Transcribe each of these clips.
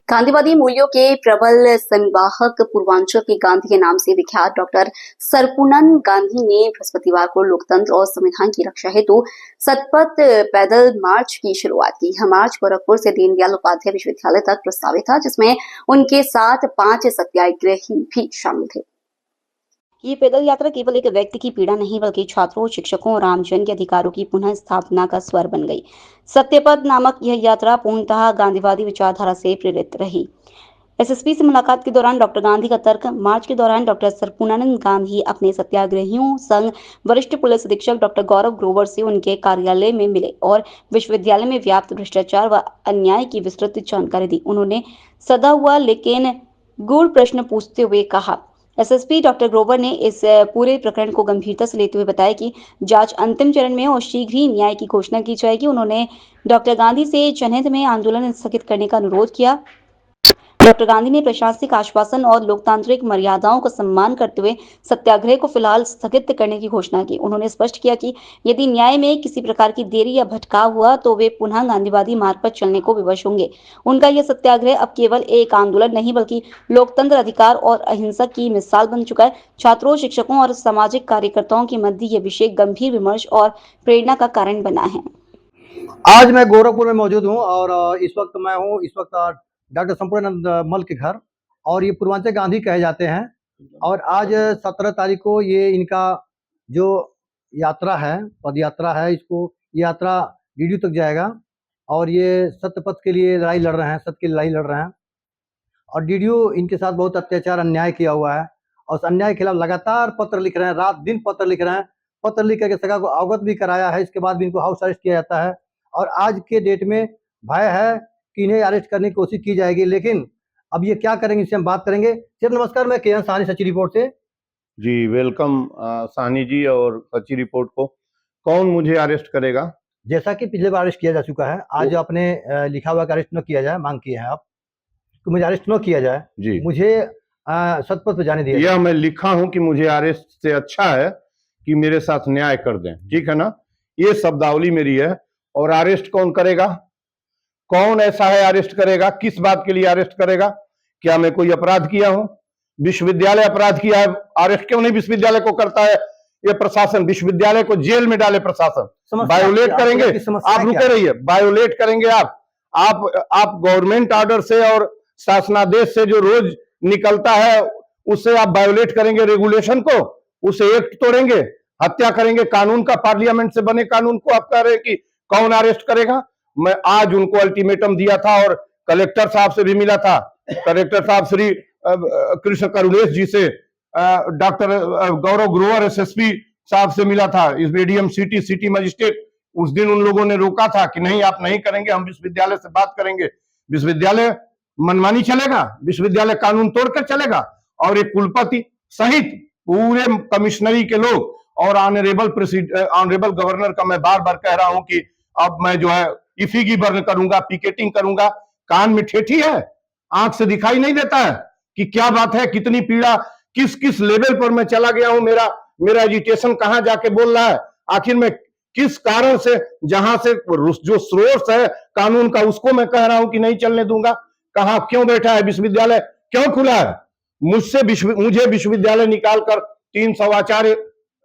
गांधीवादी मूल्यों के प्रबल संवाहक पूर्वांचल के गांधी के नाम से विख्यात डॉक्टर सरपुनन गांधी ने बृहस्पतिवार को लोकतंत्र और संविधान की रक्षा हेतु सतपथ पैदल मार्च की शुरुआत की। यह मार्च गोरखपुर से दीनदयाल उपाध्याय विश्वविद्यालय तक प्रस्तावित था, जिसमें उनके साथ 5 सत्याग्रही भी शामिल थे। ये पैदल यात्रा केवल एक व्यक्ति की पीड़ा नहीं, बल्कि छात्रों, शिक्षकों और आमजन के अधिकारों की पुनः स्थापना का स्वर बन गई। सत्यपथ नामक यह यात्रा पूर्णतः गांधीवादी विचारधारा से प्रेरित रही। एसएसपी से मुलाकात के दौरान डॉक्टर गांधी का तर्क। मार्च के दौरान डॉक्टर सरपुनानंद गांधी अपने सत्याग्रहियों संग वरिष्ठ पुलिस अधीक्षक डॉक्टर गौरव ग्रोवर से उनके कार्यालय में मिले और विश्वविद्यालय में व्याप्त भ्रष्टाचार व अन्याय की विस्तृत जानकारी दी। उन्होंने सदा हुआ लेकिन गूढ़ प्रश्न पूछते हुए कहा। एसएसपी डॉक्टर ग्रोवर ने इस पूरे प्रकरण को गंभीरता से लेते हुए बताया कि जांच अंतिम चरण में और शीघ्र ही न्याय की घोषणा की जाएगी। उन्होंने डॉक्टर गांधी से जनहित में आंदोलन स्थगित करने का अनुरोध किया। डॉक्टर गांधी ने प्रशासनिक आश्वासन और लोकतांत्रिक मर्यादाओं का सम्मान करते हुए सत्याग्रह को फिलहाल स्थगित करने की घोषणा की। उन्होंने स्पष्ट किया कि यदि न्याय में किसी प्रकार की देरी या भटकाव हुआ तो वे पुनः गांधीवादी मार्ग पर चलने को विवश होंगे। उनका यह सत्याग्रह अब केवल एक आंदोलन नहीं, बल्कि लोकतंत्र, अधिकार और अहिंसा की मिसाल बन चुका है। छात्रों, शिक्षकों और सामाजिक कार्यकर्ताओं के मध्य यह विषय गंभीर विमर्श और प्रेरणा का कारण बना है। आज मैं गोरखपुर में मौजूद हूँ और इस वक्त डॉक्टर संपूर्णानंद मल के घर, और ये पूर्वांचल गांधी कहे जाते हैं। और आज 17 तारीख को ये इनका जो यात्रा है, पद यात्रा है, इसको यात्रा डीडीयू तक जाएगा और ये सत्य पथ के लिए लड़ाई लड़ रहे हैं, सत्य की लड़ाई लड़ रहे हैं। और डीडीयू इनके साथ बहुत अत्याचार, अन्याय किया हुआ है और उस अन्याय के खिलाफ लगातार पत्र लिख रहे हैं, रात दिन पत्र लिख रहे हैं। पत्र लिख करके सरकार को अवगत भी कराया है। इसके बाद भी इनको हाउस अरेस्ट किया जाता है और आज के डेट में भय है कि इन्हें अरेस्ट करने की कोशिश की जाएगी। लेकिन अब ये क्या करेंगे, इससे हम बात करेंगे। सर नमस्कार, मैं केएन साहनी, सच्ची रिपोर्ट से। जी वेलकम साहनी जी और सच्ची रिपोर्ट को। कौन मुझे अरेस्ट करेगा? जैसा कि पिछले बार अरेस्ट किया जा चुका है, आज आपने लिखा हुआ कि अरेस्ट न किया जाए, मांग की है आप कि मुझे अरेस्ट न किया जाए जी, मुझे सतपथ पे जाने दिया। यह मैं लिखा हूं कि मुझे अरेस्ट से अच्छा है कि मेरे साथ न्याय कर दें, ठीक है ना? ये शब्दावली मेरी है। और अरेस्ट कौन करेगा? कौन ऐसा है अरेस्ट करेगा? किस बात के लिए अरेस्ट करेगा? क्या मैं कोई अपराध किया हूं? विश्वविद्यालय अपराध किया है, अरेस्ट क्यों नहीं विश्वविद्यालय को करता है ये प्रशासन? विश्वविद्यालय को जेल में डाले प्रशासन। बायोलेट करेंगे आप, रुके रहिए, बायोलेट करेंगे आप गवर्नमेंट ऑर्डर से और शासनादेश से जो रोज निकलता है उससे आप बायोलेट करेंगे रेगुलेशन को, उसे एक्ट तोड़ेंगे, हत्या करेंगे कानून का, पार्लियामेंट से बने कानून को आप कह रहे हैं कि कौन अरेस्ट करेगा? मैं आज उनको अल्टीमेटम दिया था और कलेक्टर साहब से भी मिला था। कलेक्टर साहब श्री कृष्ण करुणेश जी से डॉक्टर गौरव ग्रोवर एसएसपी साहब से मिला था, इस मीडियम सिटी मजिस्ट्रेट। उस दिन उन लोगों ने रोका था कि नहीं आप नहीं करेंगे, हम विश्वविद्यालय से बात करेंगे। विश्वविद्यालय मनमानी चलेगा? विश्वविद्यालय कानून तोड़कर चलेगा? और एक कुलपति सहित पूरे कमिश्नरी के लोग और ऑनरेबल गवर्नर का मैं बार बार कह रहा हूं कि अब मैं जो है इफिगी बर्न करूंगा, पिकेटिंग करूंगा। कान में ठेठी है, आंख से दिखाई नहीं देता है कि क्या बात है, कितनी पीड़ा, किस किस लेवल पर मैं चला गया हूं, मेरा एजिटेशन कहां जाके बोल रहा है। आखिर मैं किस कारण से, जहां से जो सोर्स है कानून का, उसको मैं कह रहा हूं कि नहीं चलने दूंगा। कहां क्यों बैठा है? विश्वविद्यालय क्यों खुला है? मुझे विश्वविद्यालय निकालकर 300 आचार्य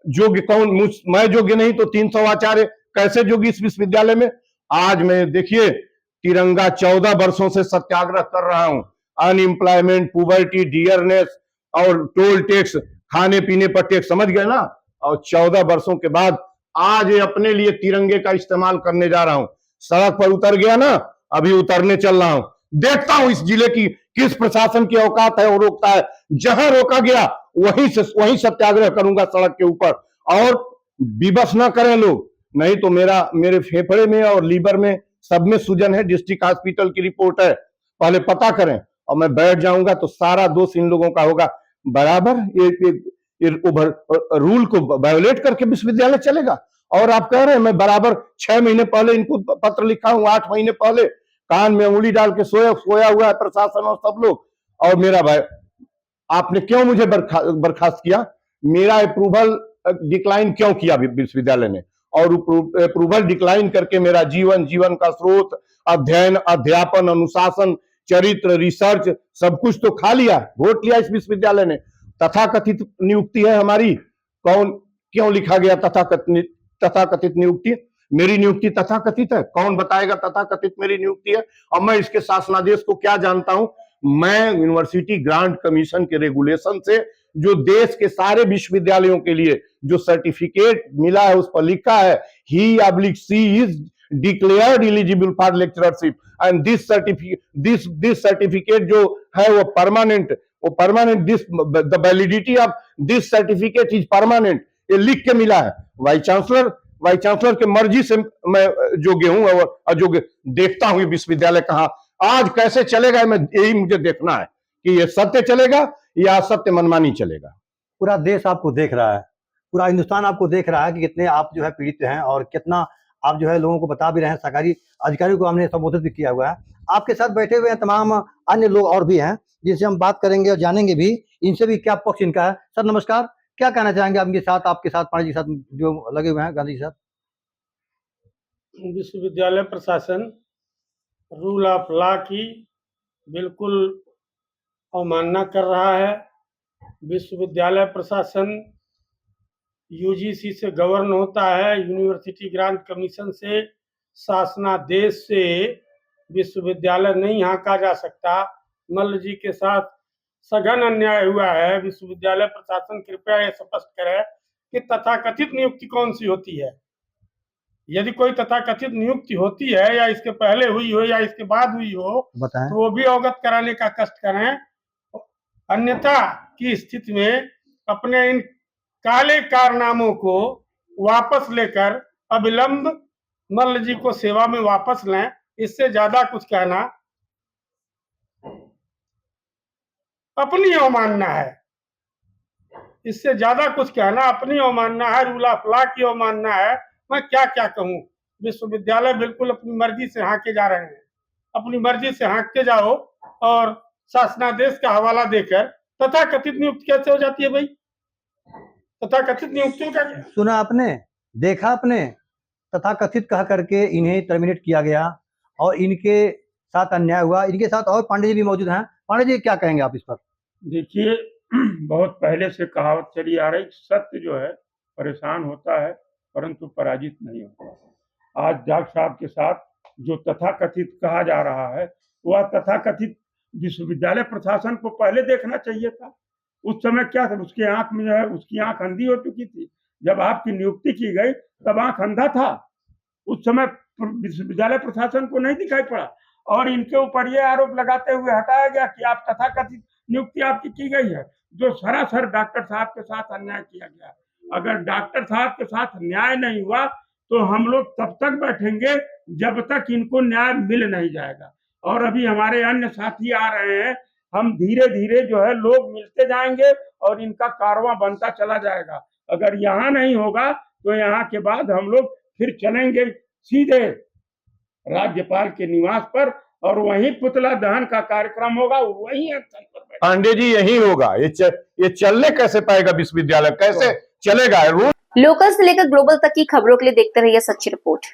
योग्य, कौन मैं योग्य नहीं तो 300 आचार्य कैसे योग्य इस विश्वविद्यालय में? आज मैं देखिए तिरंगा 14 वर्षों से सत्याग्रह कर रहा हूं। अनएम्प्लॉयमेंट, पुबर्टी, डियरनेस और टोल टैक्स, खाने पीने पर टैक्स, समझ गए ना? और 14 वर्षों के बाद आज अपने लिए तिरंगे का इस्तेमाल करने जा रहा हूं। सड़क पर उतर गया ना, अभी उतरने चल रहा हूं। देखता हूं इस जिले की किस प्रशासन की औकात है, वो रोकता है। जहां रोका गया वहीं सत्याग्रह करूंगा सड़क के ऊपर। और विवश ना करें लोग, नहीं तो मेरे फेफड़े में और लीवर में सब में सूजन है। डिस्ट्रिक्ट हॉस्पिटल की रिपोर्ट है, पहले पता करें। और मैं बैठ जाऊंगा तो सारा दोष इन लोगों का होगा। बराबर ये रूल को वायोलेट करके विश्वविद्यालय चलेगा। और आप कह रहे हैं मैं बराबर 6 महीने पहले इनको पत्र लिखा हूं, 8 महीने पहले कान में उंगली डाल के सोया हुआ है प्रशासन और सब लोग। और मेरा भाई, आपने क्यों मुझे बर्खास्त किया? मेरा अप्रूवल डिक्लाइन क्यों किया विश्वविद्यालय ने? और अप्रूवल डिक्लाइन करके मेरा जीवन का स्रोत, अध्ययन, अध्यापन, अनुशासन, चरित्र, रिसर्च सब कुछ तो खा लिया, वोट लिया इस विश्वविद्यालय ने। तथाकथित नियुक्ति है हमारी, कौन क्यों लिखा गया तथाकथित नियुक्ति? मेरी नियुक्ति तथाकथित है? कौन बताएगा तथाकथित मेरी नियुक्ति है? और मैं इसके शासनादेश को क्या जानता हूं? मैं यूनिवर्सिटी ग्रांट कमीशन के रेगुलेशन से जो देश के सारे विश्वविद्यालयों के लिए जो सर्टिफिकेट मिला है उस पर लिखा है he/she is declared eligible for lecturership and this certificate जो है वो permanent, the validity of this certificate is permanent, ये लिख के मिला है। वाइस चांसलर के मर्जी से मैं योग्य हूं और अयोग्य देखता हूं ये विश्वविद्यालय कहां आज कैसे चलेगा, मैं यही मुझे देखना है कि ये सत्य चलेगा या असत्य मनमानी चलेगा। पूरा देश आपको देख रहा है, पूरा हिंदुस्तान आपको देख रहा है कि कितने आप जो है पीड़ित हैं और कितना आप जो है लोगों को बता भी रहे हैं। सरकारी अधिकारियों को हमने संबोधित भी किया हुआ है। आपके साथ बैठे हुए हैं तमाम अन्य लोग और भी हैं जिनसे हम बात करेंगे और जानेंगे भी इनसे भी क्या पक्ष इनका है। सर नमस्कार, क्या कहना चाहेंगे आपके साथ पांडे जी के साथ जो लगे हुए हैं, गांधी जी के साथ? विश्वविद्यालय प्रशासन रूल ऑफ लॉ की बिल्कुल अवमानना कर रहा है। विश्वविद्यालय प्रशासन यूजीसी से गवर्न होता है, यूनिवर्सिटी ग्रांट कमीशन से, शासनादेश से विश्वविद्यालय नहीं हाँका जा सकता। मल्ल जी के साथ सघन अन्याय हुआ है। विश्वविद्यालय प्रशासन कृपया यह स्पष्ट करे कि तथाकथित नियुक्ति कौन सी होती है। यदि कोई तथाकथित नियुक्ति होती है या इसके पहले हुई हो या इसके बाद हुई हो बताएं। तो वो भी अवगत कराने का कष्ट करें। अन्यथा की स्थिति में अपने इन काले कारनामों को वापस लेकर अविलंब मल्ल जी को सेवा में वापस लें। इससे ज्यादा कुछ कहना अपनी अवमानना है। इससे ज्यादा कुछ कहना अपनी अवमानना है, रूल ऑफ लॉ की अवमानना है। मैं क्या क्या कहूँ। विश्वविद्यालय बिल्कुल अपनी मर्जी से हाँके जा रहे हैं। अपनी मर्जी से हाँक के जाओ और शासनादेश का हवाला देकर तथाकथित नियुक्ति कैसे हो जाती है भाई? तथाकथित नियुक्तियों का सुना आपने, देखा आपने, तथाकथित कह करके इन्हें टर्मिनेट किया गया और इनके साथ अन्याय हुआ। इनके साथ और पांडे जी भी मौजूद हैं। पांडे जी क्या कहेंगे आप इस पर? देखिए, बहुत पहले से कहावत चली आ रही, सत्य जो है परेशान होता है परंतु पराजित नहीं होता। आज डॉक्टर साहब के साथ जो तथाकथित कहा जा रहा है वह तथाकथित विश्वविद्यालय प्रशासन को पहले देखना चाहिए था। उस समय क्या था, उसके आंख में जो है उसकी आंख अंधी हो चुकी थी। जब आपकी नियुक्ति की गई तब आंख अंधा था। उस समय विश्वविद्यालय प्रशासन को नहीं दिखाई पड़ा और इनके ऊपर ये आरोप लगाते हुए हटाया गया कि आप तथाकथित नियुक्ति आपकी की गई है, जो सरासर डॉक्टर साहब के साथ अन्याय किया गया। अगर डॉक्टर साहब के साथ न्याय नहीं हुआ तो हम लोग तब तक बैठेंगे जब तक इनको न्याय मिल नहीं जाएगा। और अभी हमारे अन्य साथी आ रहे हैं, हम धीरे धीरे जो है लोग मिलते जाएंगे और इनका कारवां बनता चला जाएगा। अगर यहाँ नहीं होगा तो यहाँ के बाद हम लोग फिर चलेंगे सीधे राज्यपाल के निवास पर और वहीं पुतला दहन का कार्यक्रम होगा, वहीं स्थल पर। पांडे जी यही होगा। ये चलने कैसे पाएगा विश्वविद्यालय, कैसे चलेगा? लोकल से लेकर ग्लोबल तक की खबरों के लिए देखते रहिए सच्ची रिपोर्ट।